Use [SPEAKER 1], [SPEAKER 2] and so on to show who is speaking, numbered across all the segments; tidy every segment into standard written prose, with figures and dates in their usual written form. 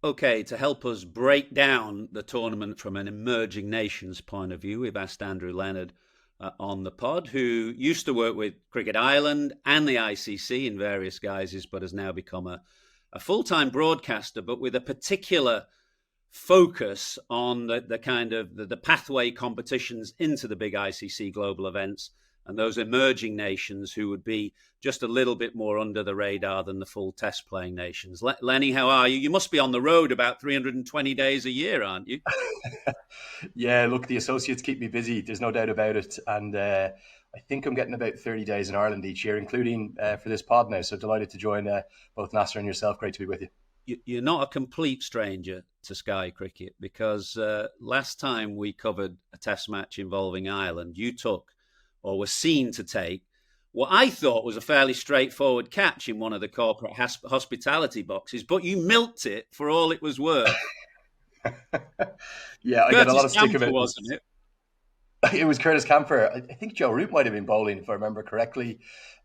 [SPEAKER 1] Okay, to help us break down the tournament from an emerging nations point of view, we've asked Andrew Leonard on the pod, who used to work with Cricket Ireland and the ICC in various guises, but has now become a full time broadcaster, but with a particular focus on the kind of the pathway competitions into the big ICC global events and those emerging nations who would be just a little bit more under the radar than the full test playing nations. Lenny, how are you? You must be on the road about 320 days a year, aren't you?
[SPEAKER 2] Yeah, look, the associates keep me busy. There's no doubt about it. And I think I'm getting about 30 days in Ireland each year, including for this pod now. So delighted to join both Nasser and yourself. Great to be with you.
[SPEAKER 1] You're not a complete stranger to Sky Cricket because last time we covered a test match involving Ireland, you took or were seen to take what I thought was a fairly straightforward catch in one of the corporate hospitality boxes, but you milked it for all it was worth.
[SPEAKER 2] Yeah, I get a
[SPEAKER 1] Curtis
[SPEAKER 2] lot of stick
[SPEAKER 1] Camper,
[SPEAKER 2] about
[SPEAKER 1] wasn't
[SPEAKER 2] this.
[SPEAKER 1] it?
[SPEAKER 2] It was Curtis Camper. I think Joe Root might have been bowling, if I remember correctly.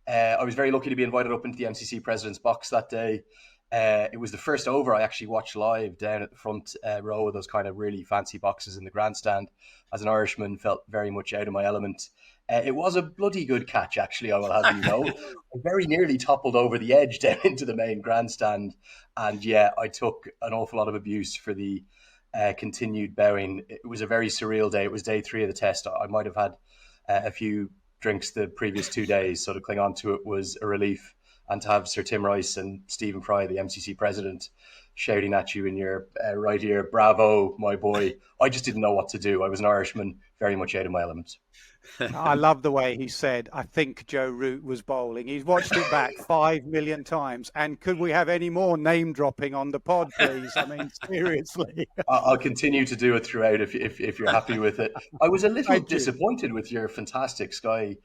[SPEAKER 2] I was very lucky to be invited up into the MCC President's box that day. It was the first over I actually watched live down at the front row of those kind of really fancy boxes in the grandstand. As an Irishman, felt very much out of my element. It was a bloody good catch, actually, I will have you know. I very nearly toppled over the edge down into the main grandstand. And yeah, I took an awful lot of abuse for the continued bowing. It was a very surreal day. It was day three of the test. I might have had a few drinks the previous 2 days, so to cling on to it was a relief. And to have Sir Tim Rice and Stephen Fry, the MCC president, shouting at you in your right ear, "Bravo, my boy." I just didn't know what to do. I was an Irishman, very much out of my element.
[SPEAKER 3] I love the way he said, I think Joe Root was bowling. He's watched it back 5 million times. And could we have any more name dropping on the pod, please? I mean, seriously.
[SPEAKER 2] I'll continue to do it throughout if you're happy with it. I was a little
[SPEAKER 3] Thank you.
[SPEAKER 2] disappointed with your fantastic Sky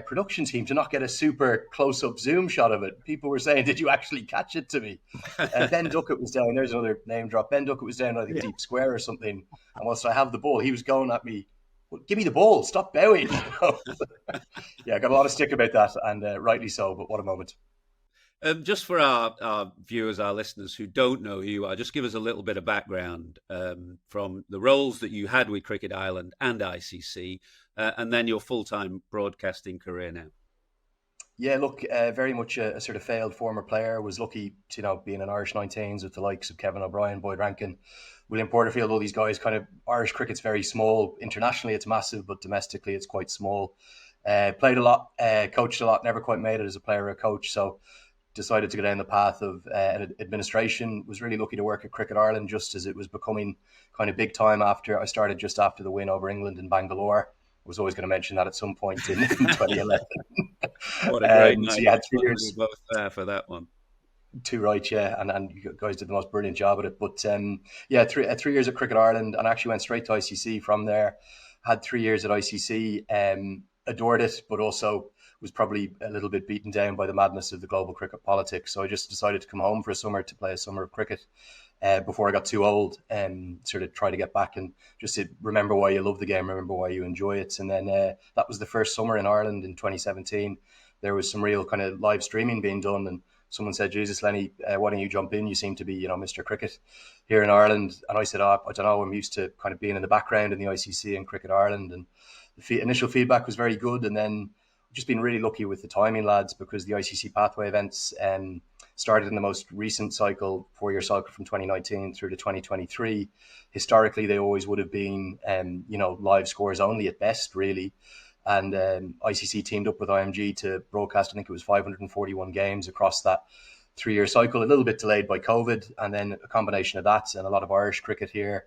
[SPEAKER 2] production team to not get a super close-up zoom shot of it. People were saying, "Did you actually catch it to me?" Ben Duckett was down. There's another name drop. Ben Duckett was down, I think,
[SPEAKER 3] Yeah.
[SPEAKER 2] deep square or something. And whilst I have the ball, he was going at me, "Well, give me the ball. Stop bowing." Yeah, I got a lot of stick about that, and rightly so. But what a moment.
[SPEAKER 1] Just for our viewers, our listeners who don't know who you are, just give us a little bit of background from the roles that you had with Cricket Ireland and ICC, and then your full-time broadcasting career now.
[SPEAKER 2] Yeah, look, very much a sort of failed former player. Was lucky to being in Irish 19s with the likes of Kevin O'Brien, Boyd Rankin, William Porterfield. All these guys, kind of Irish cricket's very small. Internationally, it's massive, but domestically, it's quite small. Played a lot, coached a lot. Never quite made it as a player or a coach. So decided to go down the path of administration. Was really lucky to work at Cricket Ireland just as it was becoming kind of big time. After I started just after the win over England in Bangalore. I was always going to mention that at some point in 2011.
[SPEAKER 1] What a great
[SPEAKER 2] So
[SPEAKER 1] night.
[SPEAKER 2] you had three
[SPEAKER 1] We
[SPEAKER 2] years.
[SPEAKER 1] were both there for that one.
[SPEAKER 2] Too right, yeah, and you guys did the most brilliant job at it. But yeah, 3 years at Cricket Ireland, and actually went straight to ICC from there. Had 3 years at ICC, adored it, but also was probably a little bit beaten down by the madness of the global cricket politics. So I just decided to come home for a summer to play a summer of cricket before I got too old, and sort of try to get back and just to remember why you love the game, remember why you enjoy it. And then that was the first summer in Ireland in 2017. There was some real kind of live streaming being done, and someone said, "Jesus, Lenny, why don't you jump in? You seem to be, Mr. Cricket here in Ireland." And I said, "Oh, I don't know. I'm used to kind of being in the background in the ICC and Cricket Ireland." And the initial feedback was very good. And then just been really lucky with the timing, lads, because the ICC pathway events started in the most recent cycle, 4-year cycle from 2019 through to 2023. Historically, they always would have been, live scores only at best, really. And ICC teamed up with IMG to broadcast, I think it was 541 games across that 3-year cycle, a little bit delayed by COVID. And then a combination of that and a lot of Irish cricket here,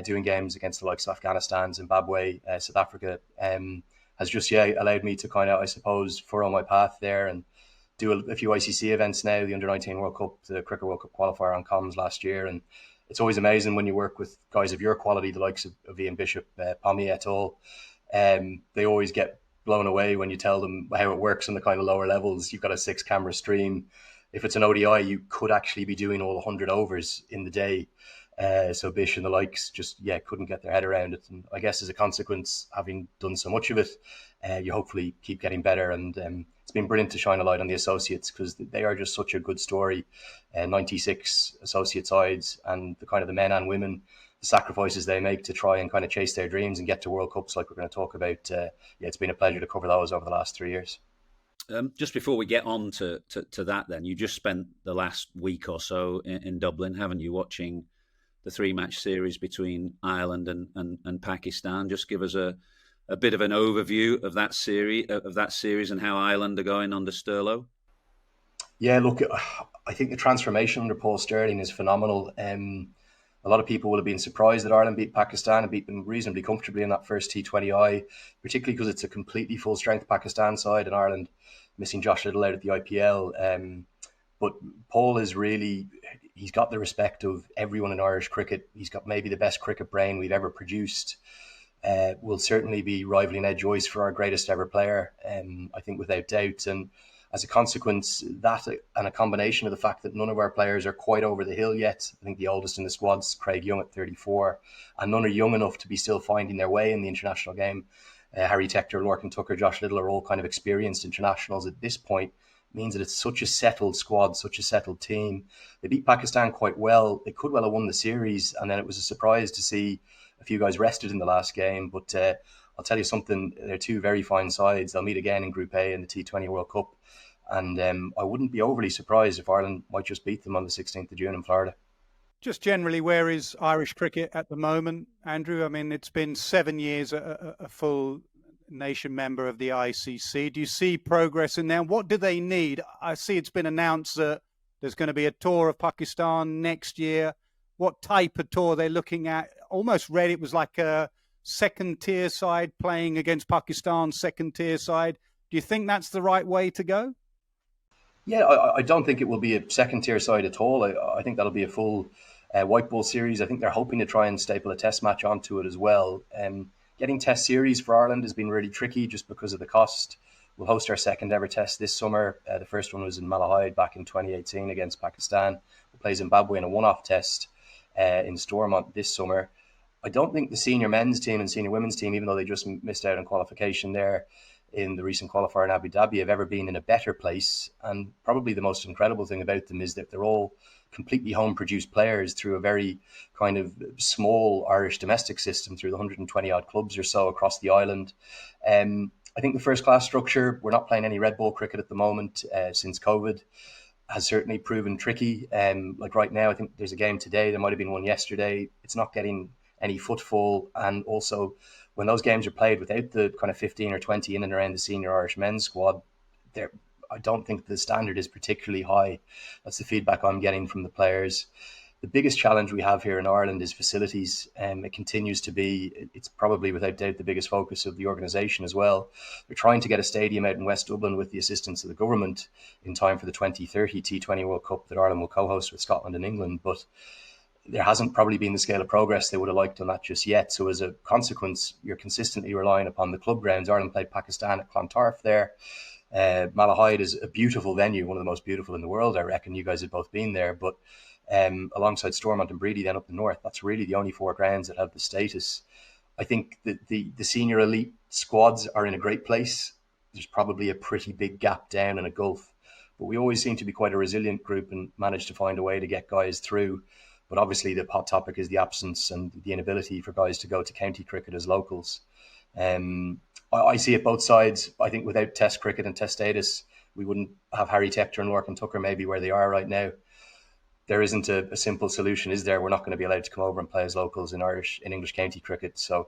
[SPEAKER 2] doing games against the likes of Afghanistan, Zimbabwe, South Africa, has just, allowed me to kind of, I suppose, furrow my path there and do a few ICC events now, the Under-19 World Cup, the Cricket World Cup qualifier on comms last year. And it's always amazing when you work with guys of your quality, the likes of Ian Bishop, Pommy et al. They always get blown away when you tell them how it works on the kind of lower levels. You've got a 6-camera stream. If it's an ODI, you could actually be doing all 100 overs in the day. So Bish and the likes just, couldn't get their head around it. And I guess as a consequence, having done so much of it, you hopefully keep getting better. And it's been brilliant to shine a light on the associates because they are just such a good story. 96 associate sides, and the kind of the men and women, the sacrifices they make to try and kind of chase their dreams and get to World Cups like we're going to talk about. It's been a pleasure to cover those over the last 3 years.
[SPEAKER 1] Just before we get on to that, then, you just spent the last week or so in Dublin, haven't you, watching the 3-match series between Ireland and Pakistan. Just give us a bit of an overview of that series and how Ireland are going under Sterlo.
[SPEAKER 2] Yeah, look, I think the transformation under Paul Stirling is phenomenal. A lot of people will have been surprised that Ireland beat Pakistan and beat them reasonably comfortably in that first T20I, particularly because it's a completely full-strength Pakistan side and Ireland missing Josh Little out at the IPL. But Paul is really, he's got the respect of everyone in Irish cricket. He's got maybe the best cricket brain we've ever produced. Will certainly be rivaling Ed Joyce for our greatest ever player, I think without doubt. And as a consequence, that and a combination of the fact that none of our players are quite over the hill yet. I think the oldest in the squad's Craig Young at 34, and none are young enough to be still finding their way in the international game. Harry Tector, Lorcan Tucker, Josh Little are all kind of experienced internationals at this point. It means that it's such a settled squad, such a settled team. They beat Pakistan quite well. They could well have won the series, and then it was a surprise to see a few guys rested in the last game. But I'll tell you something, they're two very fine sides. They'll meet again in Group A in the T20 World Cup. And I wouldn't be overly surprised if Ireland might just beat them on the 16th of June in Florida.
[SPEAKER 3] Just generally, where is Irish cricket at the moment, Andrew? I mean, it's been 7 years a full nation member of the ICC. Do you see progress in there? What do they need? I see it's been announced that there's going to be a tour of Pakistan next year. What type of tour they're looking at? Almost read it was like a second-tier side playing against Pakistan's second-tier side. Do you think that's the right way to go?
[SPEAKER 2] Yeah, I don't think it will be a second-tier side at all. I think that'll be a full white ball series. I think they're hoping to try and staple a test match onto it as well. Getting test series for Ireland has been really tricky just because of the cost. We'll host our second ever test this summer. The first one was in Malahide back in 2018 against Pakistan. We'll play Zimbabwe in a one-off test in Stormont this summer. I don't think the senior men's team and senior women's team, even though they just missed out on qualification there in the recent qualifier in Abu Dhabi, have ever been in a better place. And probably the most incredible thing about them is that they're all completely home-produced players through a very kind of small Irish domestic system through the 120 odd clubs or so across the island. I think the first-class structure, we're not playing any red ball cricket at the moment since COVID, has certainly proven tricky. Like right now, I think there's a game today, there might have been one yesterday. It's not getting any footfall, and also when those games are played without the kind of 15 or 20 in and around the senior Irish men's squad, I don't think the standard is particularly high. That's the feedback I'm getting from the players. The biggest challenge we have here in Ireland is facilities. It continues to be, it's probably without doubt the biggest focus of the organisation as well. They're trying to get a stadium out in West Dublin with the assistance of the government in time for the 2030 T20 World Cup that Ireland will co-host with Scotland and England. But there hasn't probably been the scale of progress they would have liked on that just yet. So as a consequence, you're consistently relying upon the club grounds. Ireland played Pakistan at Clontarf there. Malahide is a beautiful venue, one of the most beautiful in the world, I reckon. You guys have both been there. But alongside Stormont and Breedy then up the north, that's really the only four grounds that have the status. I think that the senior elite squads are in a great place. There's probably a pretty big gap down and a gulf. But we always seem to be quite a resilient group and manage to find a way to get guys through. But obviously the hot topic is the absence and the inability for guys to go to county cricket as locals. I see it both sides. I think without test cricket and test status, we wouldn't have Harry Tector and Lorcan Tucker maybe where they are right now. There isn't a simple solution, is there? We're not going to be allowed to come over and play as locals in English county cricket. So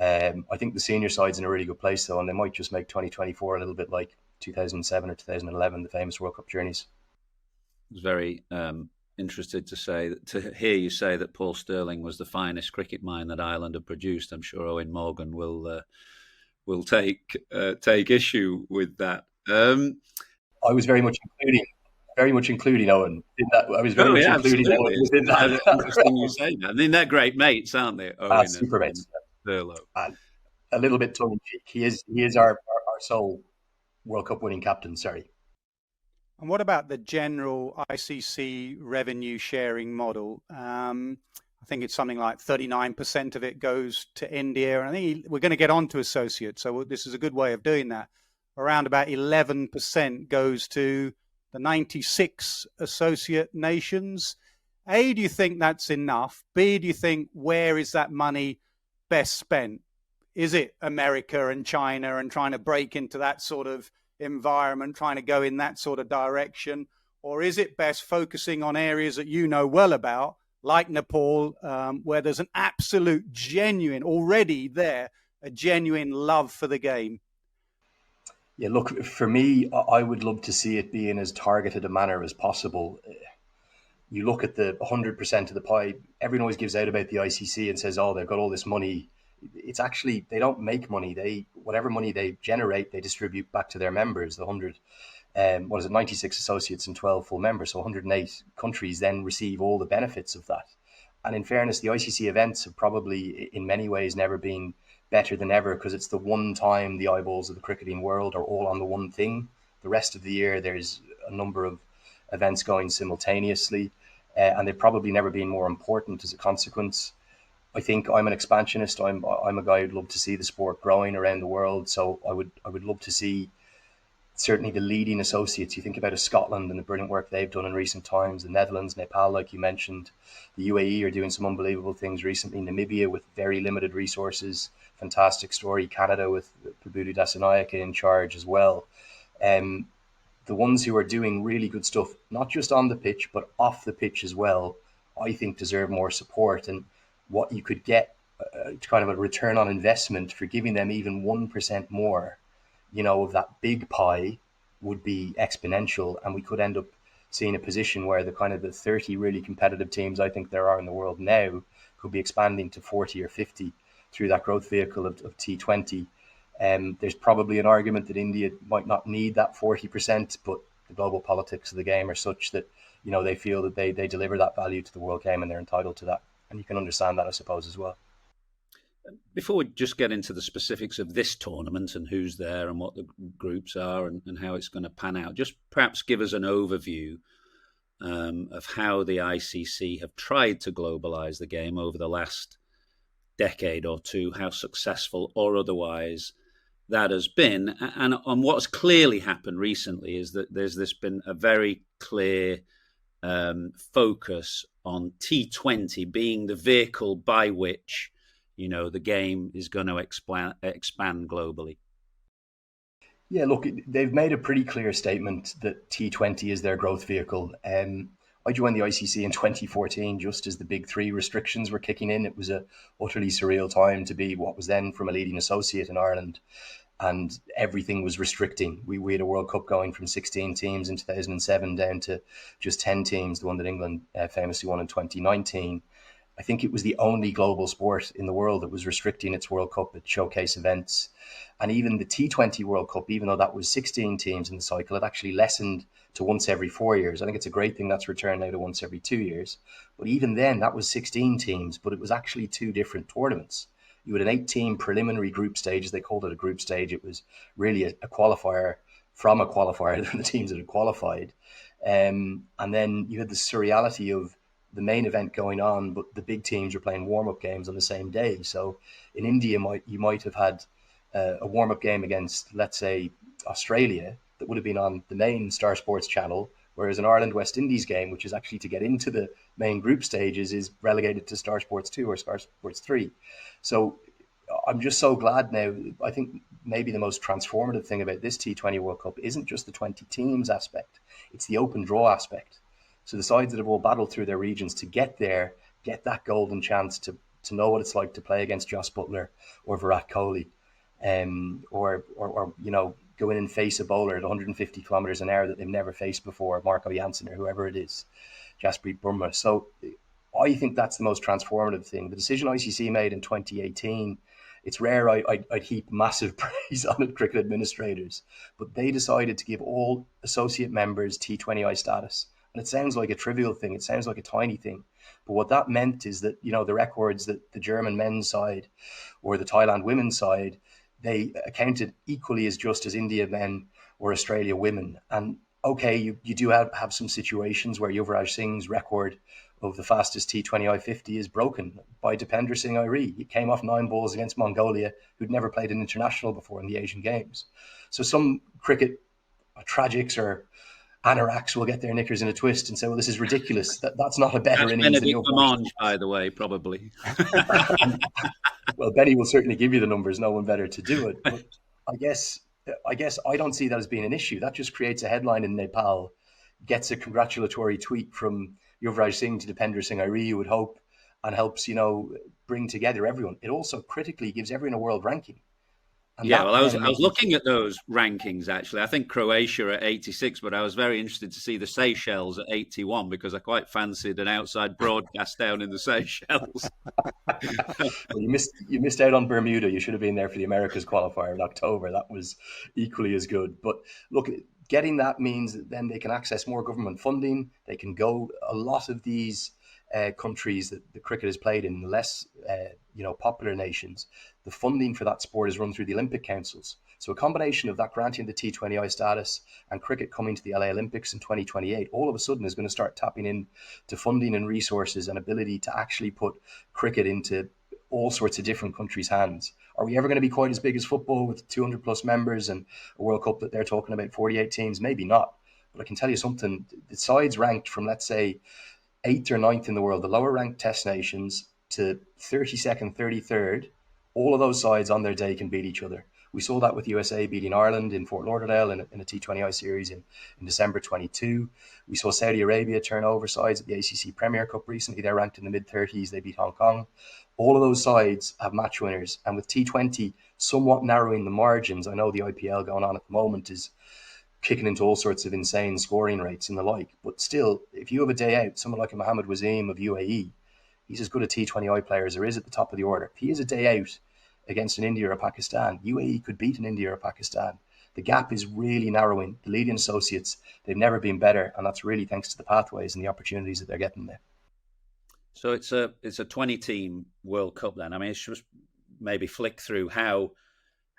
[SPEAKER 2] I think the senior side's in a really good place though, and they might just make 2024 a little bit like 2007 or 2011, the famous World Cup journeys.
[SPEAKER 1] I was very interested to hear you say that Paul Stirling was the finest cricket mind that Ireland have produced. I'm sure Owen Morgan will take issue with that.
[SPEAKER 2] I was very much including Owen in that. I was very much including Owen within that.
[SPEAKER 1] Interesting you say that. I mean, they're great mates, aren't they? Owen
[SPEAKER 2] super mates.
[SPEAKER 1] Thurlow.
[SPEAKER 2] A little bit tongue in cheek. He is our sole World Cup winning captain. Sorry.
[SPEAKER 3] And what about the general ICC revenue sharing model? I I think it's something like 39% of it goes to India. And I think we're going to get on to associate. So this is a good way of doing that. Around about 11% goes to the 96 associate nations. A, do you think that's enough? B, do you think where is that money best spent? Is it America and China and trying to break into that sort of environment, trying to go in that sort of direction? Or is it best focusing on areas that you know well about, like Nepal, where there's an absolute genuine, already there, a genuine love for the game?
[SPEAKER 2] Yeah, look, for me, I would love to see it be in as targeted a manner as possible. You look at the 100% of the pie, everyone always gives out about the ICC and says, oh, they've got all this money. It's actually, they don't make money. Whatever money they generate, they distribute back to their members. The 96 associates and 12 full members. So 108 countries then receive all the benefits of that. And in fairness, the ICC events have probably in many ways never been better than ever, because it's the one time the eyeballs of the cricketing world are all on the one thing. The rest of the year, there's a number of events going simultaneously, and they've probably never been more important as a consequence. I think I'm an expansionist. I'm a guy who'd love to see the sport growing around the world. So I would love to see certainly the leading associates. You think about Scotland and the brilliant work they've done in recent times, the Netherlands, Nepal, like you mentioned, the UAE are doing some unbelievable things recently, Namibia with very limited resources, fantastic story, Canada with Prabhuti Dasanayake in charge as well. The ones who are doing really good stuff, not just on the pitch, but off the pitch as well, I think deserve more support. And what you could get kind of a return on investment for giving them even 1% more, of that big pie would be exponential. And we could end up seeing a position where the 30 really competitive teams I think there are in the world now could be expanding to 40 or 50 through that growth vehicle of T20. There's probably an argument that India might not need that 40%, but the global politics of the game are such that, they feel that they deliver that value to the world game and they're entitled to that. And you can understand that, I suppose, as well.
[SPEAKER 1] Before we just get into the specifics of this tournament and who's there and what the groups are and how it's going to pan out, just perhaps give us an overview of how the ICC have tried to globalize the game over the last decade or two, how successful or otherwise that has been. And on what's clearly happened recently is that there's been a very clear focus on T20 being the vehicle by which the game is going to expand globally.
[SPEAKER 2] Yeah, look, they've made a pretty clear statement that T20 is their growth vehicle. I joined the ICC in 2014, just as the big three restrictions were kicking in. It was a utterly surreal time to be what was then from a leading associate in Ireland, and everything was restricting. We had a World Cup going from 16 teams in 2007 down to just 10 teams, the one that England famously won in 2019. I think it was the only global sport in the world that was restricting its World Cup at showcase events. And even the T20 World Cup, even though that was 16 teams in the cycle, it actually lessened to once every 4 years. I think it's a great thing that's returned now to once every 2 years. But even then, that was 16 teams, but it was actually two different tournaments. You had an 8-team preliminary group stage, as they called it, a group stage. It was really a qualifier from a qualifier, the teams that had qualified. And then you had the surreality of the main event going on, but the big teams were playing warm-up games on the same day. So in India, you might have had a warm-up game against, let's say, Australia that would have been on the main Star Sports channel, whereas an Ireland-West Indies game, which is actually to get into the main group stages, is relegated to Star Sports 2 or Star Sports 3. So I'm just so glad now. I think maybe the most transformative thing about this T20 World Cup isn't just the 20 teams aspect, it's the open draw aspect. So the sides that have all battled through their regions to get there, get that golden chance to know what it's like to play against Joss Butler or Virat Kohli, or go in and face a bowler at 150 kilometers an hour that they've never faced before, Marco Jansen or whoever it is, Jasprit Bumrah. So I think that's the most transformative thing. The decision ICC made in 2018, it's rare I'd heap massive praise on it, cricket administrators, but they decided to give all associate members T20I status. And it sounds like a trivial thing. It sounds like a tiny thing. But what that meant is that, the records that the German men's side or the Thailand women's side, they accounted equally as just as India men or Australia women. And okay, you do have some situations where Yuvraj Singh's record of the fastest T20 I-50 is broken by Dipender Singh Airi. He came off 9 balls against Mongolia, who'd never played an international before in the Asian Games. So some cricket tragics or anoraks will get their knickers in a twist and say, well, this is ridiculous. That's not a better
[SPEAKER 1] That's
[SPEAKER 2] innings than
[SPEAKER 1] Benedict
[SPEAKER 2] Yuvraj.
[SPEAKER 1] Lamonge, by the way, probably.
[SPEAKER 2] Well, Benny will certainly give you the numbers. No one better to do it. But I guess I don't see that as being an issue. That just creates a headline in Nepal, gets a congratulatory tweet from Yuvraj Singh to Dipender Singh Airi, you would hope, and helps, bring together everyone. It also critically gives everyone a world ranking. And
[SPEAKER 1] yeah, well, I was looking at those rankings, actually. I think Croatia at 86, but I was very interested to see the Seychelles at 81 because I quite fancied an outside broadcast down in the Seychelles.
[SPEAKER 2] Well, you missed out on Bermuda. You should have been there for the Americas qualifier in October. That was equally as good. But look, getting that means that then they can access more government funding. They can go a lot of these countries that the cricket is played in, less popular nations. The funding for that sport is run through the Olympic councils. So a combination of that granting the T20I status and cricket coming to the LA Olympics in 2028, all of a sudden is going to start tapping into funding and resources and ability to actually put cricket into all sorts of different countries' hands. Are we ever going to be quite as big as football with 200 plus members and a World Cup that they're talking about 48 teams? Maybe not. But I can tell you something, the sides ranked from, let's say, 8th or 9th in the world, the lower ranked test nations, to 32nd, 33rd, all of those sides on their day can beat each other. We saw that with USA beating Ireland in Fort Lauderdale in a T20I series in December 22. We saw Saudi Arabia turn over sides at the ACC Premier Cup recently. They're ranked in the mid-30s. They beat Hong Kong. All of those sides have match winners. And with T20 somewhat narrowing the margins, I know the IPL going on at the moment is kicking into all sorts of insane scoring rates and the like. But still, if you have a day out, someone like a Mohammed Wasim of UAE, he's as good a T20I player as there is at the top of the order. If he has a day out against an India or Pakistan, UAE could beat an India or Pakistan. The gap is really narrowing. The leading associates, they've never been better, and that's really thanks to the pathways and the opportunities that they're getting there.
[SPEAKER 1] So it's a 20-team World Cup then. I mean, it's just maybe flick through how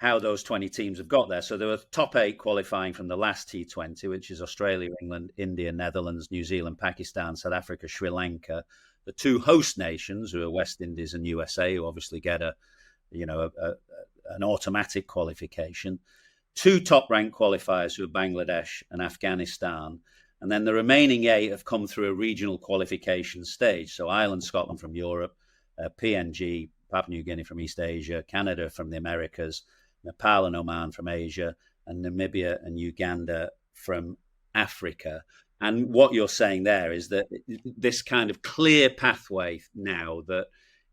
[SPEAKER 1] those 20 teams have got there. So there were top 8 qualifying from the last T20, which is Australia, England, India, Netherlands, New Zealand, Pakistan, South Africa, Sri Lanka. The 2 host nations, who are West Indies and USA, who obviously get an automatic qualification. 2 top-ranked qualifiers, who are Bangladesh and Afghanistan. And then the remaining 8 have come through a regional qualification stage. So Ireland, Scotland from Europe, PNG, Papua New Guinea from East Asia, Canada from the Americas, Nepal and Oman from Asia, and Namibia and Uganda from Africa. And what you're saying there is that this kind of clear pathway now that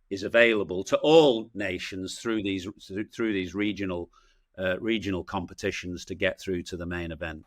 [SPEAKER 1] is available to all nations through these regional competitions to get through to the main event.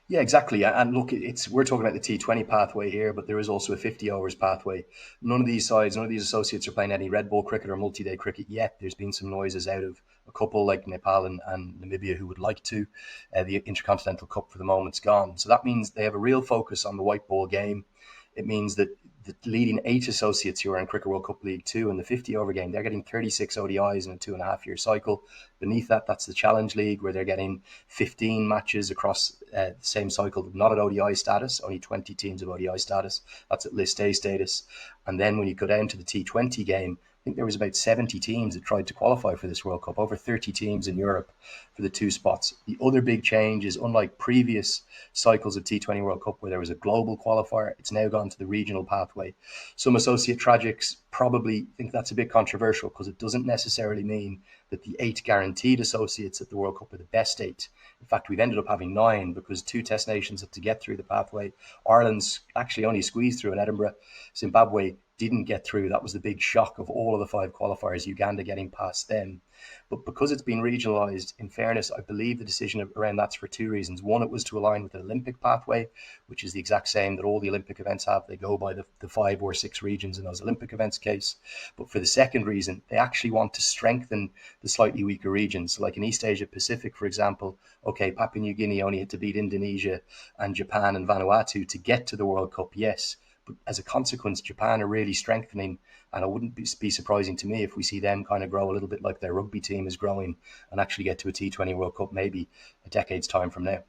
[SPEAKER 2] Yeah, exactly. And look, we're talking about the T20 pathway here, but there is also a 50 overs pathway. None of these sides, none of these associates are playing any red ball cricket or multi-day cricket yet. There's been some noises out of a couple like Nepal and Namibia who would like to. The Intercontinental Cup for the moment's gone. So that means they have a real focus on the white ball game. It means that the leading 8 associates who are in Cricket World Cup League 2 in the 50 over game, they're getting 36 ODIs in a 2.5-year cycle. Beneath that, that's the Challenge League, where they're getting 15 matches across the same cycle, not at ODI status, only 20 teams of ODI status. That's at List A status. And then when you go down to the T20 game, I think there was about 70 teams that tried to qualify for this World Cup, over 30 teams in Europe for the 2 spots. The other big change is, unlike previous cycles of T20 World Cup where there was a global qualifier, it's now gone to the regional pathway. Some associate tragics probably think that's a bit controversial because it doesn't necessarily mean that the 8 guaranteed associates at the World Cup are the best 8. In fact, we've ended up having 9 because 2 test nations had to get through the pathway. Ireland's actually only squeezed through in Edinburgh. Zimbabwe didn't get through. That was the big shock of all of the 5 qualifiers, Uganda getting past them. But because it's been regionalised, in fairness, I believe the decision around that's for 2 reasons. One, it was to align with the Olympic pathway, which is the exact same that all the Olympic events have. They go by the 5 or 6 regions in those Olympic events case. But for the second reason, they actually want to strengthen the slightly weaker regions. So like in East Asia Pacific, for example, okay, Papua New Guinea only had to beat Indonesia and Japan and Vanuatu to get to the World Cup, yes. But as a consequence, Japan are really strengthening, and it wouldn't be surprising to me if we see them kind of grow a little bit like their rugby team is growing and actually get to a T20 World Cup maybe a decade's time from now.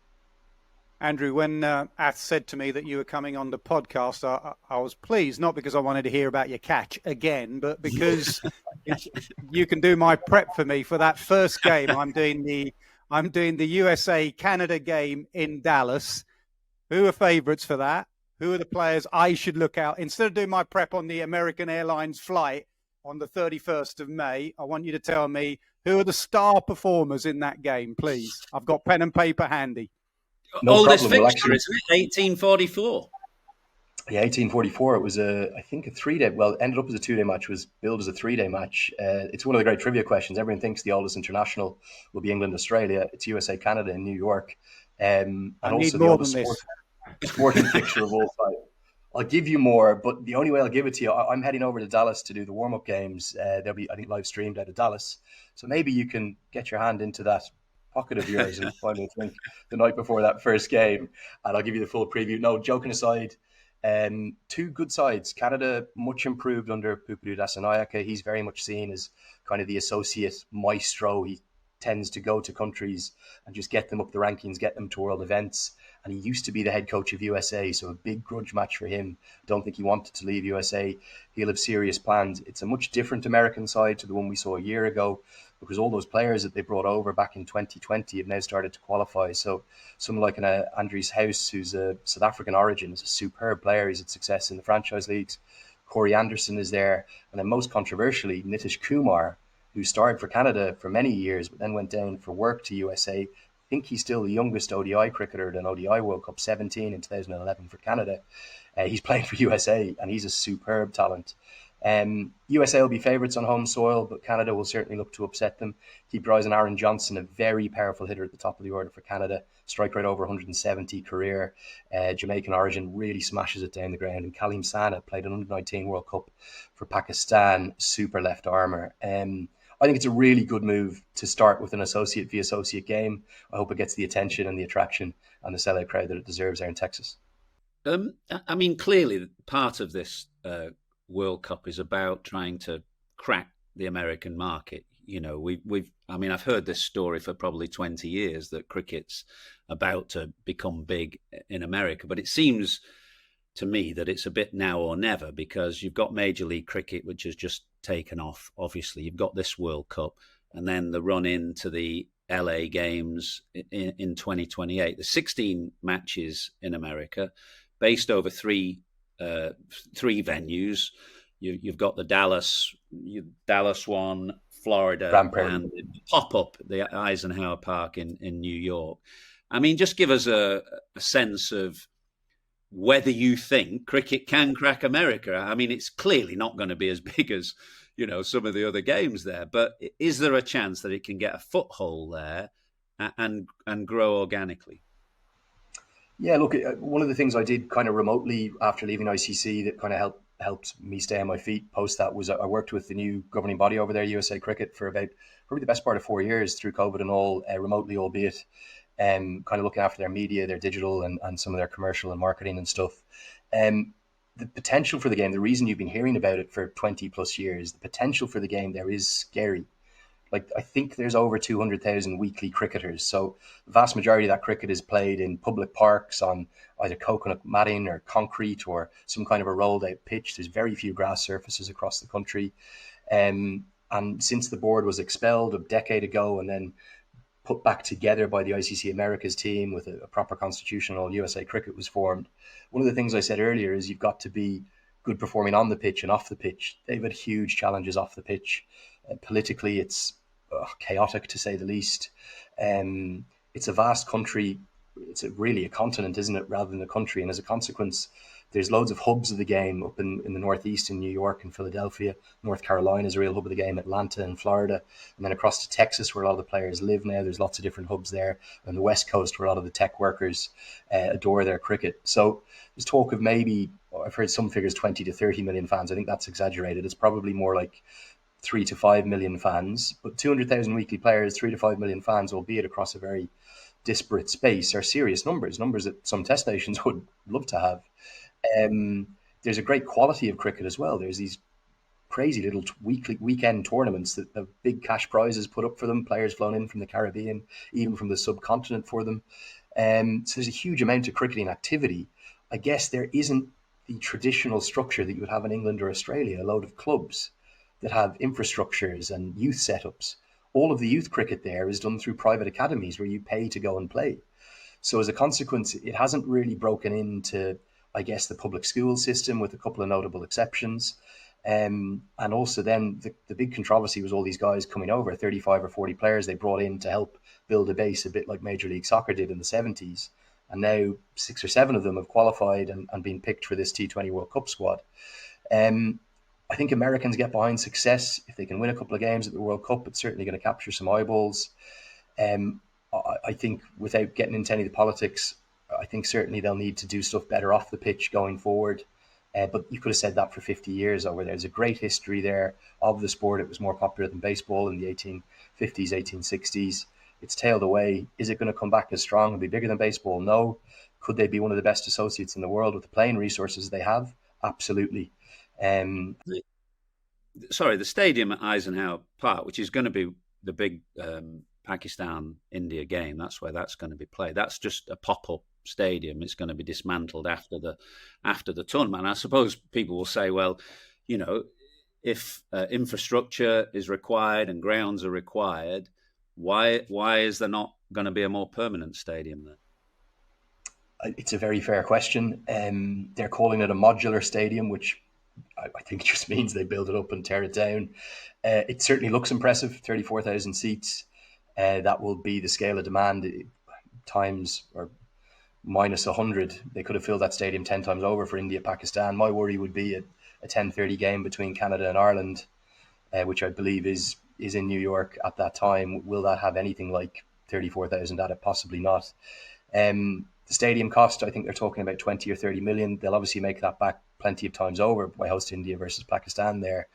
[SPEAKER 3] Andrew, when Ath said to me that you were coming on the podcast, I was pleased, not because I wanted to hear about your catch again, but because you can do my prep for me for that first game. I'm doing the USA Canada game in Dallas. Who are favourites for that? Who are the players I should look out? Instead of doing my prep on the American Airlines flight on the 31st of May, I want you to tell me who are the star performers in that game, please. I've got pen and paper handy.
[SPEAKER 2] No
[SPEAKER 1] Oldest
[SPEAKER 2] problem.
[SPEAKER 1] fixture, isn't it? 1844.
[SPEAKER 2] Yeah, 1844. It was I think a 3-day. Well, it ended up as a 2-day match. Was billed as a 3-day match. It's one of the great trivia questions. Everyone thinks the oldest international will be England, Australia. It's USA, Canada in New York, and
[SPEAKER 3] I
[SPEAKER 2] also
[SPEAKER 3] need
[SPEAKER 2] the
[SPEAKER 3] more
[SPEAKER 2] oldest
[SPEAKER 3] than this.
[SPEAKER 2] sporting fixture of all time. I'll give you more, but the only way I'll give it to you, I'm heading over to Dallas to do the warm-up games. They'll be, I think, live streamed out of Dallas. So maybe you can get your hand into that pocket of yours and find a drink the night before that first game, and I'll give you the full preview. No, joking aside, two good sides. Canada, much improved under Pupadu Dasanayake. He's very much seen as kind of the associate maestro. He tends to go to countries and just get them up the rankings, get them to world events. And he used to be the head coach of USA, so a big grudge match for him. Don't think he wanted to leave USA. He'll have serious plans. It's a much different American side to the one we saw a year ago, because all those players that they brought over back in 2020 have now started to qualify. So someone like an Andries House, who's a South African origin, is a superb player. He's had success in the franchise leagues. Corey Anderson is there. And then most controversially, Nitish Kumar, who starred for Canada for many years, but then went down for work to USA. I think he's still the youngest ODI cricketer at an ODI World Cup, 17 in 2011 for Canada. He's playing for USA, and he's a superb talent. USA will be favourites on home soil, but Canada will certainly look to upset them. Keep your eyes on Aaron Johnson, a very powerful hitter at the top of the order for Canada. Strike rate over 170 career. Jamaican origin, really smashes it down the ground. And Kalim Sana played an under-19 World Cup for Pakistan, super left armour. I think it's a really good move to start with an associate v associate game. I hope it gets the attention and the attraction and the sellout crowd that it deserves there in Texas.
[SPEAKER 1] I mean, clearly part of this World Cup is about trying to crack the American market. You know, I've heard this story for probably 20 years that cricket's about to become big in America, but it seems to me that it's a bit now or never, because you've got Major League Cricket, which has just taken off. Obviously, you've got this World Cup, and then the run into the LA Games in 2028. The 16 matches in America, based over three venues. You've got the Dallas one, Florida, and pop up the Eisenhower Park in New York. I mean, just give us a sense of whether you think cricket can crack America. I mean, it's clearly not going to be as big as, you know, some of the other games there, but is there a chance that it can get a foothold there and grow organically?
[SPEAKER 2] Yeah, look, one of the things I did kind of remotely after leaving ICC that kind of helped me stay on my feet post that was I worked with the new governing body over there, USA Cricket, for about probably the best part of 4 years through COVID and all, remotely, albeit. Kind of looking after their media, their digital, and some of their commercial and marketing and stuff. The potential for the game, the reason you've been hearing about it for 20 plus years, the potential for the game there is scary. Like, I think there's over 200,000 weekly cricketers. So the vast majority of that cricket is played in public parks on either coconut matting or concrete or some kind of a rolled out pitch. There's very few grass surfaces across the country. And since the board was expelled a decade ago and then put back together by the ICC Americas team with a proper constitution, all USA Cricket was formed. One of the things I said earlier is you've got to be good performing on the pitch and off the pitch. They've had huge challenges off the pitch. Politically, it's chaotic to say the least. It's a vast country. It's really a continent, isn't it, rather than a country? And as a consequence, there's loads of hubs of the game up in the Northeast, in New York and Philadelphia. North Carolina is a real hub of the game, Atlanta and Florida. And then across to Texas, where a lot of the players live now, there's lots of different hubs there. And the West Coast, where a lot of the tech workers adore their cricket. So there's talk of maybe, I've heard some figures, 20 to 30 million fans. I think that's exaggerated. It's probably more like 3 to 5 million fans. But 200,000 weekly players, 3 to 5 million fans, albeit across a very disparate space, are serious numbers that some test nations would love to have. There's a great quality of cricket as well. There's these crazy little weekend tournaments that have big cash prizes put up for them, players flown in from the Caribbean, even from the subcontinent for them. So there's a huge amount of cricketing activity. I guess there isn't the traditional structure that you would have in England or Australia, a load of clubs that have infrastructures and youth setups. All of the youth cricket there is done through private academies where you pay to go and play. So as a consequence, it hasn't really broken into, I guess, the public school system, with a couple of notable exceptions. And also then the big controversy was all these guys coming over, 35 or 40 players they brought in to help build a base, a bit like Major League Soccer did in the 70s. And now 6 or 7 of them have qualified and been picked for this T20 World Cup squad. I think Americans get behind success. If they can win a couple of games at the World Cup, it's certainly going to capture some eyeballs. I think without getting into any of the politics, I think certainly they'll need to do stuff better off the pitch going forward. But you could have said that for 50 years over there. There's a great history there of the sport. It was more popular than baseball in the 1850s, 1860s. It's tailed away. Is it going to come back as strong and be bigger than baseball? No. Could they be one of the best associates in the world with the playing resources they have? Absolutely.
[SPEAKER 1] Sorry, the stadium at Eisenhower Park, which is going to be the big Pakistan-India game, that's where that's going to be played. That's just a pop-up stadium. It's going to be dismantled after the tournament. I suppose people will say, well, you know, if infrastructure is required and grounds are required, why is there not going to be a more permanent stadium then?
[SPEAKER 2] It's a very fair question. They're calling it a modular stadium, which I think just means they build it up and tear it down. It certainly looks impressive, 34,000 seats. That will be the scale of demand times or minus 100. They could have filled that stadium 10 times over for India, Pakistan. My worry would be a 10:30 game between Canada and Ireland, which I believe is in New York at that time. Will that have anything like 34,000 at it? Possibly not. The stadium cost, I think they're talking about 20 or 30 million. They'll obviously make that back plenty of times over by hosting India versus Pakistan there.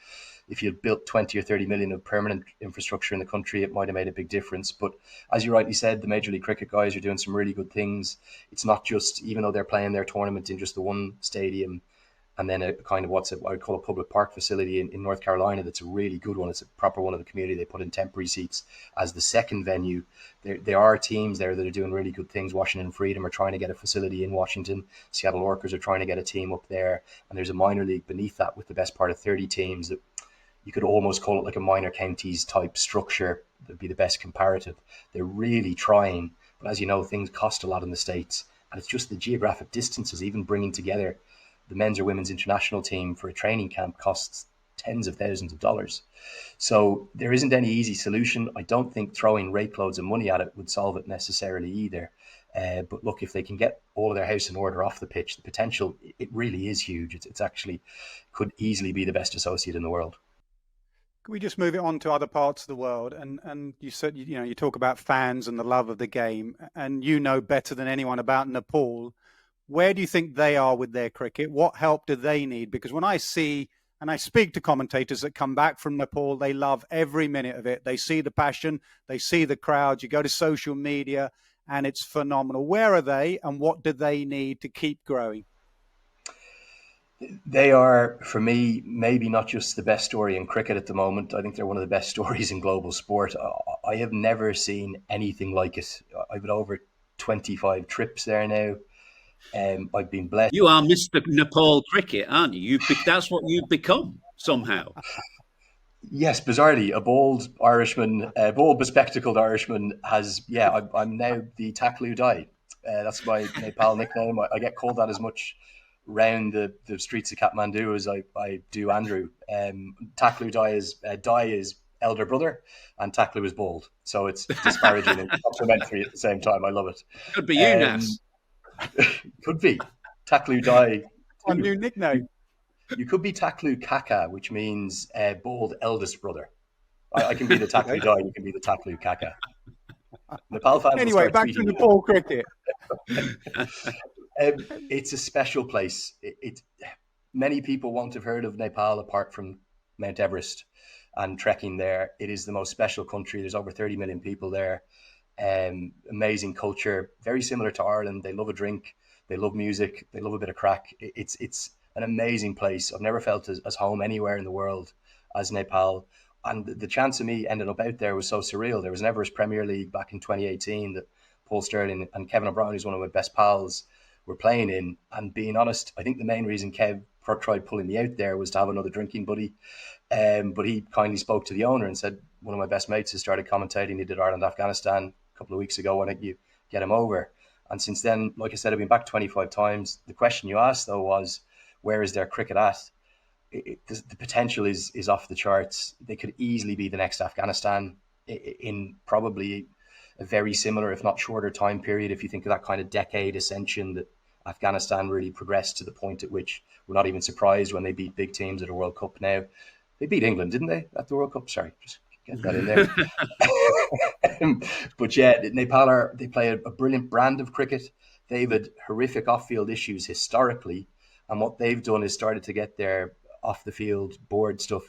[SPEAKER 2] If you built 20 or 30 million of permanent infrastructure in the country, it might have made a big difference. But as you rightly said, the Major League Cricket guys are doing some really good things. It's not just, even though they're playing their tournament in just the one stadium and then a kind of what I would call a public park facility in North Carolina, that's a really good one. It's a proper one of the community. They put in temporary seats as the second venue. There are teams there that are doing really good things. Washington Freedom are trying to get a facility in Washington. Seattle Orcas are trying to get a team up there. And there's a minor league beneath that with the best part of 30 teams that you could almost call it like a minor counties type structure. That'd be the best comparative. They're really trying. But as you know, things cost a lot in the States. And it's just the geographic distances, even bringing together the men's or women's international team for a training camp costs tens of thousands of dollars. So there isn't any easy solution. I don't think throwing rake loads of money at it would solve it necessarily either. But look, if they can get all of their house in order off the pitch, the potential, it really is huge. It's actually could easily be the best associate in the world.
[SPEAKER 3] Can we just move it on to other parts of the world? And you said, you talk about fans and the love of the game, and you know better than anyone about Nepal. Where do you think they are with their cricket? What help do they need? Because when I see, and I speak to commentators that come back from Nepal, they love every minute of it. They see the passion, they see the crowds, you go to social media, and it's phenomenal. Where are they, and what do they need to keep growing?
[SPEAKER 2] They are, for me, maybe not just the best story in cricket at the moment. I think they're one of the best stories in global sport. I have never seen anything like it. I've had over 25 trips there now. I've been blessed.
[SPEAKER 1] You are Mr. Nepal cricket, aren't you? That's what you've become somehow.
[SPEAKER 2] Yes, bizarrely, a bald Irishman, a bald bespectacled Irishman has, I'm now the Taklu Dai. That's my Nepal nickname. I get called that as much round the streets of Kathmandu as I do Andrew. Taklu Dai is elder brother and Taklu is bald. So it's disparaging and complimentary at the same time. I love it.
[SPEAKER 1] Could be you, Nas.
[SPEAKER 2] Could be. Taklu Dai.
[SPEAKER 3] A new nickname.
[SPEAKER 2] You could be Taklu Kaka, which means bald eldest brother. I can be the Taklu Dai, you can be the Taklu Kaka. Nepal fans.
[SPEAKER 3] Anyway, back to Nepal cricket.
[SPEAKER 2] It's a special place. Many people won't have heard of Nepal apart from Mount Everest and trekking there. It is the most special country. There's over 30 million people there. Amazing culture, very similar to Ireland. They love a drink, they love music, they love a bit of crack. It's an amazing place. I've never felt as home anywhere in the world as Nepal. And the chance of me ending up out there was so surreal. There was an Everest Premier League back in 2018 that Paul Sterling and Kevin O'Brien, who's one of my best pals, were playing in. And being honest, I think the main reason Kev tried pulling me out there was to have another drinking buddy. But he kindly spoke to the owner and said, one of my best mates has started commentating. He did Ireland-Afghanistan a couple of weeks ago. Why don't you get him over? And since then, like I said, I've been back 25 times. The question you asked, though, was, where is their cricket at? The potential is off the charts. They could easily be the next Afghanistan in probably a very similar, if not shorter, time period. If you think of that kind of decade ascension that Afghanistan really progressed to the point at which we're not even surprised when they beat big teams at a World Cup now. They beat England, didn't they, at the World Cup? Sorry, just get that in there. But yeah, Nepal they play a brilliant brand of cricket. They've had horrific off-field issues historically, and what they've done is started to get their off-the-field board stuff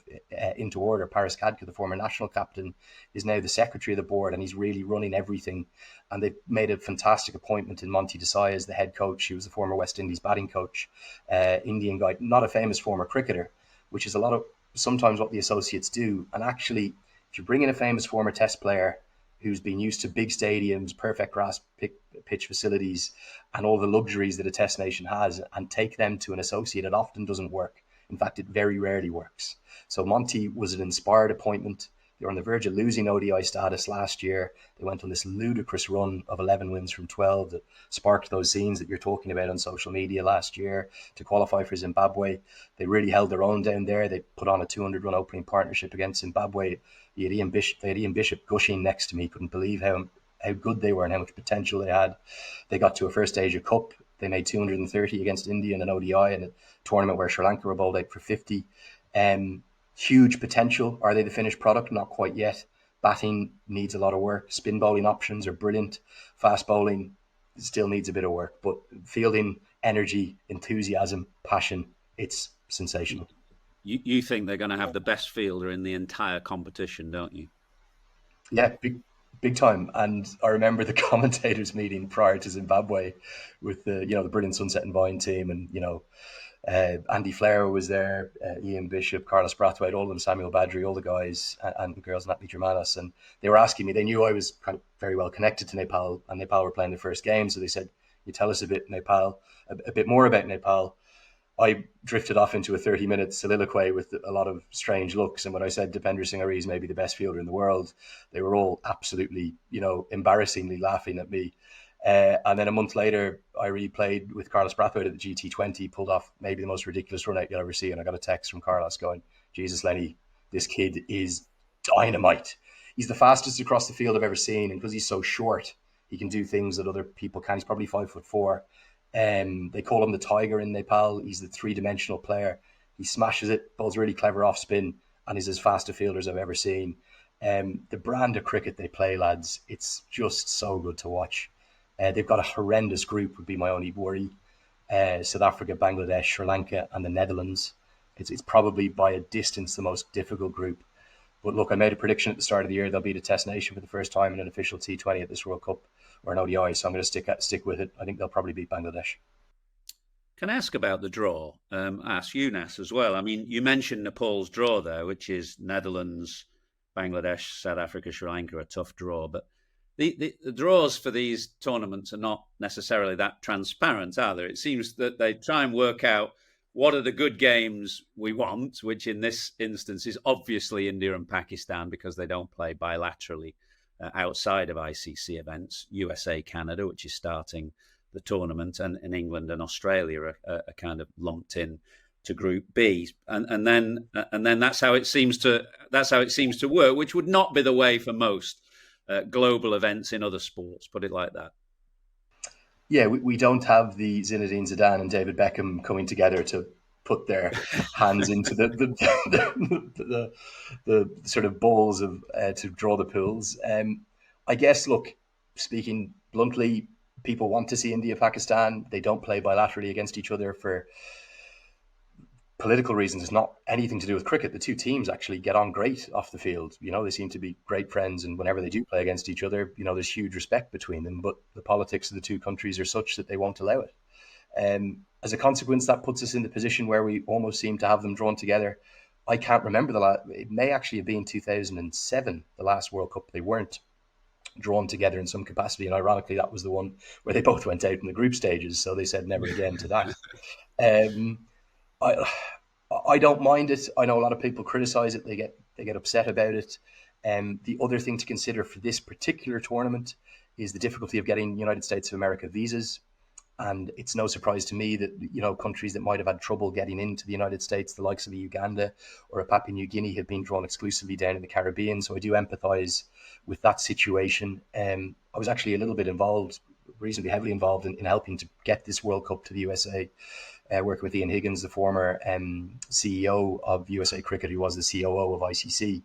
[SPEAKER 2] into order. Paris Kadka, the former national captain, is now the secretary of the board, and he's really running everything. And they've made a fantastic appointment in Monty Desai as the head coach. He was the former West Indies batting coach, Indian guy, not a famous former cricketer, which is sometimes what the associates do. And actually, if you bring in a famous former test player who's been used to big stadiums, perfect grass pitch facilities, and all the luxuries that a test nation has, and take them to an associate, it often doesn't work. In fact, it very rarely works. So Monty was an inspired appointment. They were on the verge of losing ODI status last year. They went on this ludicrous run of 11 wins from 12 that sparked those scenes that you're talking about on social media last year to qualify for Zimbabwe. They really held their own down there. They put on a 200-run opening partnership against Zimbabwe. They had Ian Bishop gushing next to me. Couldn't believe how good they were and how much potential they had. They got to a first Asia Cup. They made 230 against India in an ODI in a tournament where Sri Lanka were bowled out for 50. Huge potential. Are they the finished product? Not quite yet. Batting needs a lot of work. Spin bowling options are brilliant. Fast bowling still needs a bit of work. But fielding, energy, enthusiasm, passion, it's sensational.
[SPEAKER 1] You think they're going to have the best fielder in the entire competition, don't you?
[SPEAKER 2] Yeah, big time. And I remember the commentators meeting prior to Zimbabwe with the brilliant Sunset and Vine team, and Andy Flair was there, Ian Bishop, Carlos Brathwaite, all of them, Samuel Badri, all the guys and girls, Natalie Germanos, and they were asking me. They knew I was kind of very well connected to Nepal, and Nepal were playing the first game, so they said, "You tell us a bit more about Nepal." I drifted off into a 30-minute soliloquy with a lot of strange looks. And when I said Dipender Singh Ari is maybe the best fielder in the world, they were all absolutely, embarrassingly laughing at me. And then a month later, I played with Carlos Brathwaite at the GT20, pulled off maybe the most ridiculous run out you'll ever see. And I got a text from Carlos going, "Jesus, Lenny, this kid is dynamite. He's the fastest across the field I've ever seen. And because he's so short, he can do things that other people can't. He's probably 5'4". They call him the Tiger in Nepal. He's the three-dimensional player. He smashes it, bowls really clever off spin, and is as fast a fielder as I've ever seen. The brand of cricket they play, lads, it's just so good to watch. They've got a horrendous group, would be my only worry. South Africa, Bangladesh, Sri Lanka, and the Netherlands. It's probably by a distance the most difficult group. But look, I made a prediction at the start of the year they'll be the test nation for the first time in an official T20 at this World Cup or an ODI, so I'm going to stick with it. I think they'll probably beat Bangladesh.
[SPEAKER 1] Can I ask about the draw? Ask you, Nas, as well. I mean, you mentioned Nepal's draw there, which is Netherlands, Bangladesh, South Africa, Sri Lanka, a tough draw. But the draws for these tournaments are not necessarily that transparent, are there? It seems that they try and work out what are the good games we want, which in this instance is obviously India and Pakistan because they don't play bilaterally outside of ICC events. USA, Canada, which is starting the tournament, and England and Australia are kind of lumped in to Group B, and then that's how it seems to work, which would not be the way for most global events in other sports. Put it like that.
[SPEAKER 2] Yeah, we don't have the Zinedine Zidane and David Beckham coming together to put their hands into the sort of balls of to draw the pools. I guess, look, speaking bluntly, people want to see India, Pakistan. They don't play bilaterally against each other for political reasons. It's not anything to do with cricket. The two teams actually get on great off the field. They seem to be great friends, and whenever they do play against each other, there's huge respect between them. But the politics of the two countries are such that they won't allow it. As a consequence, that puts us in the position where we almost seem to have them drawn together. I can't remember it may actually have been 2007, the last World Cup they weren't. drawn together in some capacity. And ironically, that was the one where they both went out in the group stages. So they said never again to that. I I don't mind it. I know a lot of people criticize it. They get upset about it. The other thing to consider for this particular tournament is the difficulty of getting United States of America visas. And it's no surprise to me that, countries that might have had trouble getting into the United States, the likes of a Uganda or a Papua New Guinea, have been drawn exclusively down in the Caribbean. So I do empathise with that situation. I was actually a little bit involved, reasonably heavily involved in helping to get this World Cup to the USA, working with Ian Higgins, the former CEO of USA Cricket, who was the COO of ICC.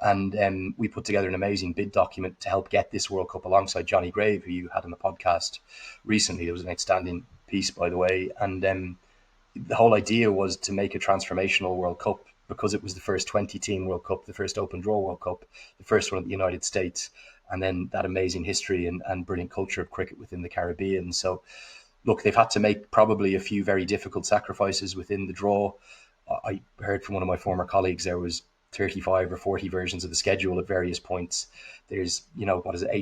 [SPEAKER 2] And we put together an amazing bid document to help get this World Cup alongside Johnny Grave, who you had on the podcast recently. It was an outstanding piece, by the way. And the whole idea was to make a transformational World Cup, because it was the first 20-team World Cup, the first open draw World Cup, the first one in the United States, and then that amazing history and brilliant culture of cricket within the Caribbean. So, look, they've had to make probably a few very difficult sacrifices within the draw. I heard from one of my former colleagues there was 35 or 40 versions of the schedule at various points. There's, 8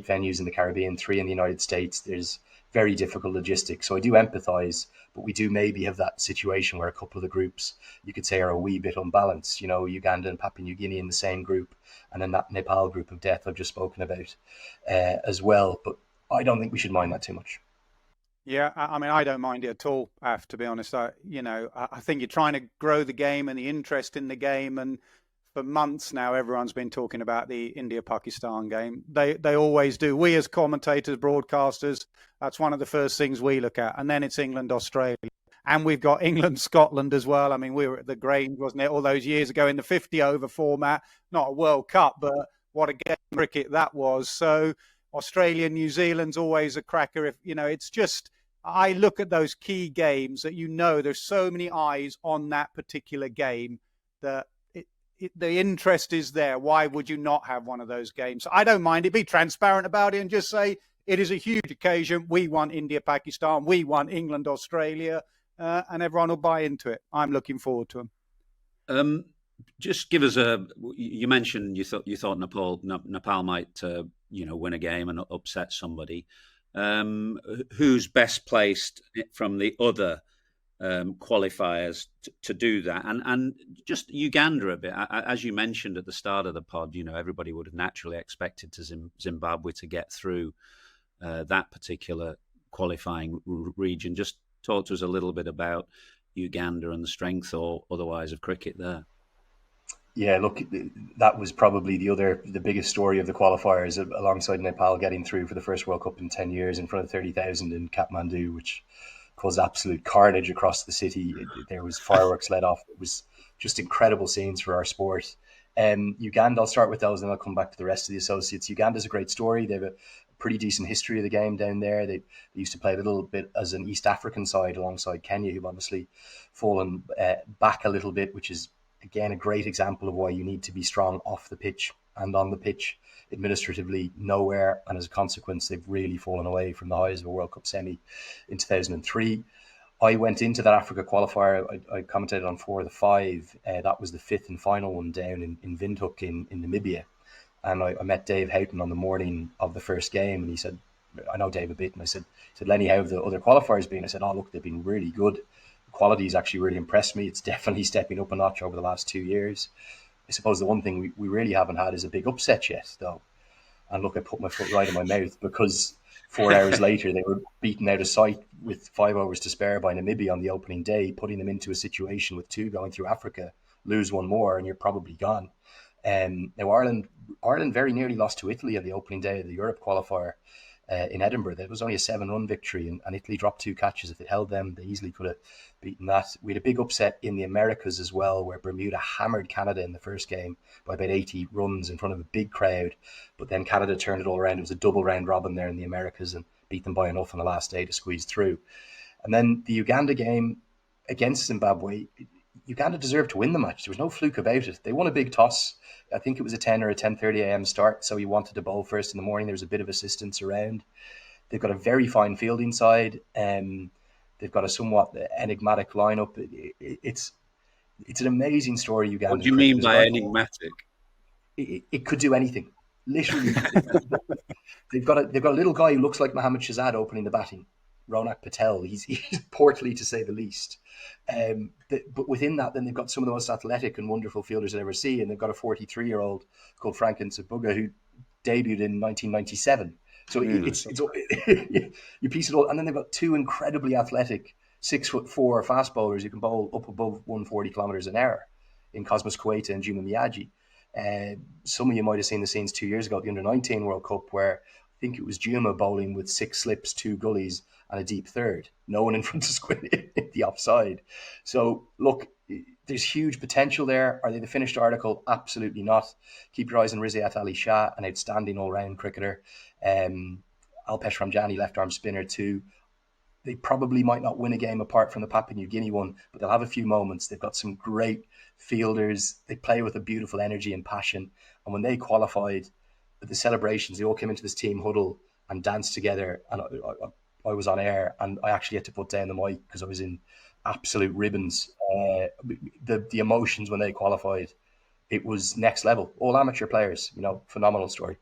[SPEAKER 2] venues in the Caribbean, 3 in the United States. There's very difficult logistics. So I do empathise, but we do maybe have that situation where a couple of the groups, you could say, are a wee bit unbalanced. Uganda and Papua New Guinea in the same group, and then that Nepal group of death I've just spoken about as well. But I don't think we should mind that too much.
[SPEAKER 3] Yeah, I mean, I don't mind it at all, to be honest. I think you're trying to grow the game and the interest in the game, and for months now, everyone's been talking about the India-Pakistan game. They always do. We as commentators, broadcasters, that's one of the first things we look at. And then it's England-Australia. And we've got England-Scotland as well. I mean, we were at the Grange, wasn't it, all those years ago in the 50-over format. Not a World Cup, but what a game of cricket that was. So Australia, New Zealand's always a cracker. It's just, I look at those key games that there's so many eyes on that particular game that the interest is there. Why would you not have one of those games? So I don't mind it. Be transparent about it and just say it is a huge occasion. We want India, Pakistan. We want England, Australia, and everyone will buy into it. I'm looking forward to them.
[SPEAKER 1] Just give us you mentioned you thought Nepal might win a game and upset somebody. Who's best placed from the other qualifiers to do that, and just Uganda a bit, as you mentioned at the start of the pod. Everybody would have naturally expected Zimbabwe to get through that particular qualifying region. Just talk to us a little bit about Uganda and the strength or otherwise of cricket there.
[SPEAKER 2] Yeah, look, that was probably the biggest story of the qualifiers, alongside Nepal getting through for the first World Cup in 10 years in front of 30,000 in Kathmandu, which caused absolute carnage across the city. There was fireworks let off. It was just incredible scenes for our sport. Uganda, I'll start with those and I'll come back to the rest of the associates. Uganda's a great story. They have a pretty decent history of the game down there. They used to play a little bit as an East African side alongside Kenya, who've obviously fallen back a little bit, which is, again, a great example of why you need to be strong off the pitch and on the pitch. Administratively, nowhere, and as a consequence, they've really fallen away from the highs of a World Cup semi in 2003. I went into that Africa qualifier. I commentated on 4 of the 5. That was the 5th and final one down in Windhoek in Namibia. And I met Dave Houghton on the morning of the first game, and he said, I know Dave a bit, and I said, Lenny, how have the other qualifiers been? I said, look, they've been really good. The quality has actually really impressed me. It's definitely stepping up a notch over the last 2 years. I suppose the one thing we really haven't had is a big upset yet, though. And look, I put my foot right in my mouth, because 4 hours later they were beaten out of sight with 5 overs to spare by Namibia on the opening day, putting them into a situation with 2 going through Africa, lose 1 more and you're probably gone. Now Ireland very nearly lost to Italy on the opening day of the Europe qualifier in Edinburgh. That was only a 7-run victory, and Italy dropped 2 catches. If it held them, they easily could have beaten that. We had a big upset in the Americas as well, where Bermuda hammered Canada in the first game by about 80 runs in front of a big crowd, but then Canada turned it all around. It was a double round robin there in the Americas and beat them by enough on the last day to squeeze through. And then the Uganda game against Zimbabwe, Uganda deserved to win the match. There was no fluke about it. They won a big toss. I think it was a 10 or a 10:30 a.m. start, so you wanted to bowl first in the morning. There was a bit of assistance around. They've got a very fine fielding side. They've got a somewhat enigmatic lineup. It's an amazing story, Uganda.
[SPEAKER 1] What do you mean by enigmatic?
[SPEAKER 2] It could do anything. Literally, they've got a little guy who looks like Mohammad Shahzad opening the batting. Ronak Patel. He's portly to say the least. But within that, then they've got some of the most athletic and wonderful fielders I've ever seen. And they've got a 43-year-old called Franklin Sabuga who debuted in 1997. So it's you piece it all, and then they've got two incredibly athletic 6'4" fast bowlers who can bowl up above 140 kilometers an hour in Cosmos Queta and Juma Miyagi. Some of you might have seen the scenes 2 years ago at the Under-19 World Cup where I think it was Juma bowling with 6 slips, 2 gullies, and a deep third. No one in front of Squid at the offside. So look, there's huge potential there. Are they the finished article? Absolutely not. Keep your eyes on Rizayat Ali Shah, an outstanding all-round cricketer. Alpesh Ramjani, left-arm spinner too. They probably might not win a game apart from the Papua New Guinea one, but they'll have a few moments. They've got some great fielders. They play with a beautiful energy and passion. And when they qualified, the celebrations, they all came into this team huddle and danced together. And I was on air, and I actually had to put down the mic because I was in absolute ribbons. The emotions when they qualified, it was next level. All amateur players, phenomenal story.